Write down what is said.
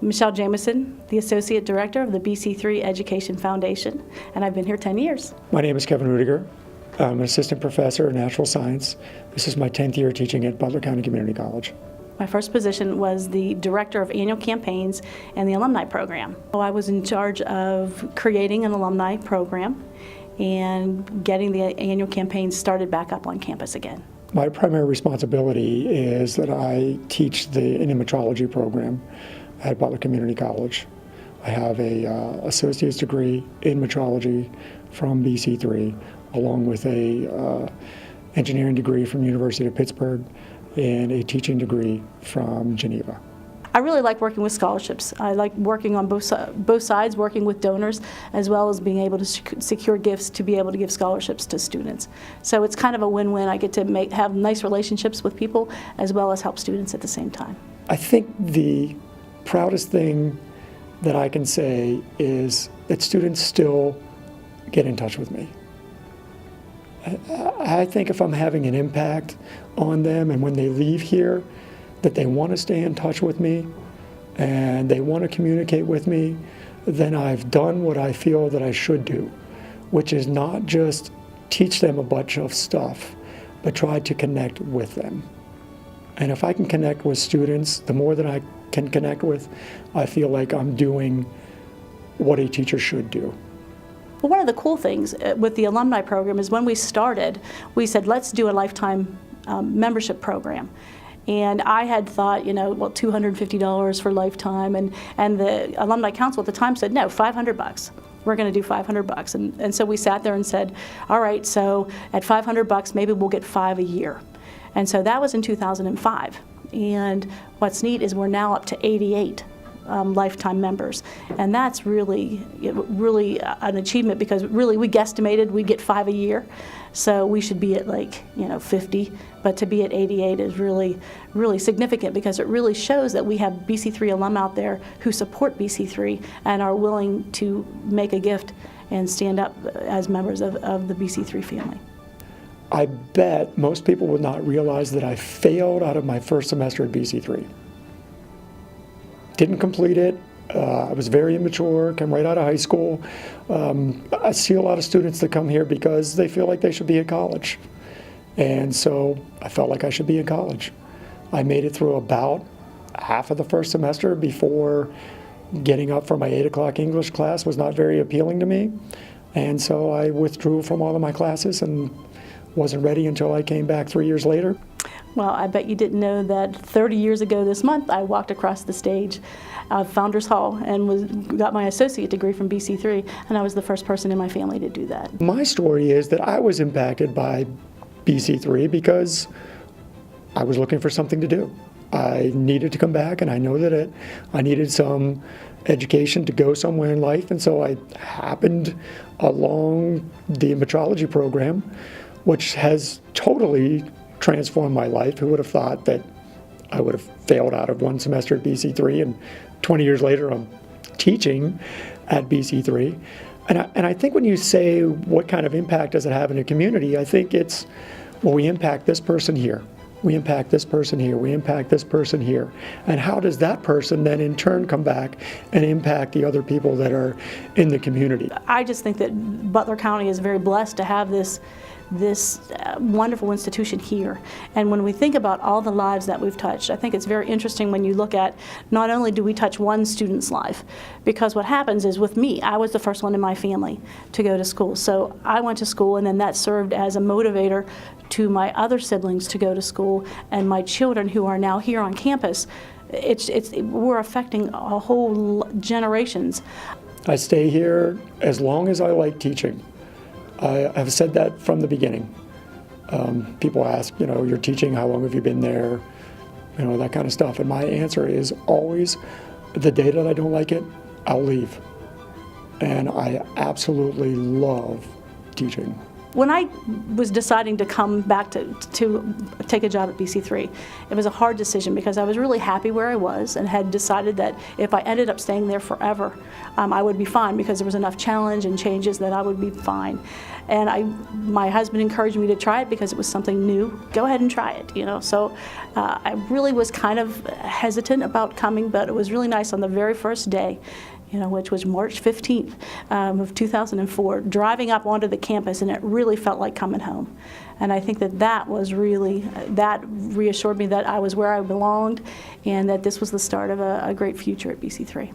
Michelle Jamison, the Associate Director of the BC3 Education Foundation, and I've been here 10 years. My name is Kevin Rudiger. I'm an assistant professor in natural science. This is my 10th year teaching at Butler County Community College. My first position was the Director of Annual Campaigns and the Alumni Program. I was in charge of creating an alumni program and getting the annual campaigns started back up on campus again. My primary responsibility is that I teach the metrology program at Butler Community College. I have a associate's degree in metrology from BC3, along with a engineering degree from the University of Pittsburgh and a teaching degree from Geneva. I really like working with scholarships. I like working on both sides, working with donors, as well as being able to secure gifts to be able to give scholarships to students. So it's kind of a win-win. I get to have nice relationships with people, as well as help students at the same time. I think the proudest thing that I can say is that students still get in touch with me. I think if I'm having an impact on them and when they leave here, that they want to stay in touch with me and they want to communicate with me, then I've done what I feel that I should do, which is not just teach them a bunch of stuff, but try to connect with them. And if I can connect with students, the more that I can connect with, I feel like I'm doing what a teacher should do. Well, one of the cool things with the alumni program is when we started, we said, let's do a lifetime membership program. And I had thought, well, $250 for lifetime, and the Alumni Council at the time said, no, $500. We're going to do $500. And so we sat there and said, all right, so at $500, maybe we'll get 5 a year. And so that was in 2005. And what's neat is we're now up to 88 lifetime members, and that's really an achievement, because really we guesstimated we'd get 5 a year, so we should be at 50, but to be at 88 is really significant, because it really shows that we have BC3 alum out there who support BC3 and are willing to make a gift and stand up as members of the BC3 family. I bet most people would not realize that I failed out of my first semester at BC3. Didn't complete it. I was very immature, came right out of high school. I see a lot of students that come here because they feel like they should be at college. And so I felt like I should be in college. I made it through about half of the first semester before getting up for my 8 o'clock English class was not very appealing to me. And so I withdrew from all of my classes and wasn't ready until I came back 3 years later. Well, I bet you didn't know that 30 years ago this month, I walked across the stage of Founders Hall and got my associate degree from BC3, and I was the first person in my family to do that. My story is that I was impacted by BC3 because I was looking for something to do. I needed to come back, and I know that I needed some education to go somewhere in life, and so I happened along the metrology program, which has totally transformed my life. Who would have thought that I would have failed out of one semester at BC3, and 20 years later I'm teaching at BC3. And I think when you say what kind of impact does it have in a community, I think it's, well, we impact this person here, we impact this person here, we impact this person here. And how does that person then in turn come back and impact the other people that are in the community? I just think that Butler County is very blessed to have this wonderful institution here. And when we think about all the lives that we've touched, I think it's very interesting when you look at not only do we touch one student's life, because what happens is with me, I was the first one in my family to go to school. So I went to school, and then that served as a motivator to my other siblings to go to school, and my children who are now here on campus. We're affecting a whole generations. I stay here as long as I like teaching. I've said that from the beginning. People ask, you're teaching, how long have you been there? That kind of stuff. And my answer is always, the day that I don't like it, I'll leave. And I absolutely love teaching. when I was deciding to come back to take a job at BC3, it was a hard decision because I was really happy where I was and had decided that if I ended up staying there forever, I would be fine because there was enough challenge and changes that I would be fine. And my husband encouraged me to try it because it was something new. Go ahead and try it, you know. So I really was kind of hesitant about coming, but it was really nice on the very first day, you know, which was March 15th of 2004, driving up onto the campus, and it really felt like coming home. And I think that was really, that reassured me that I was where I belonged and that this was the start of a great future at BC3.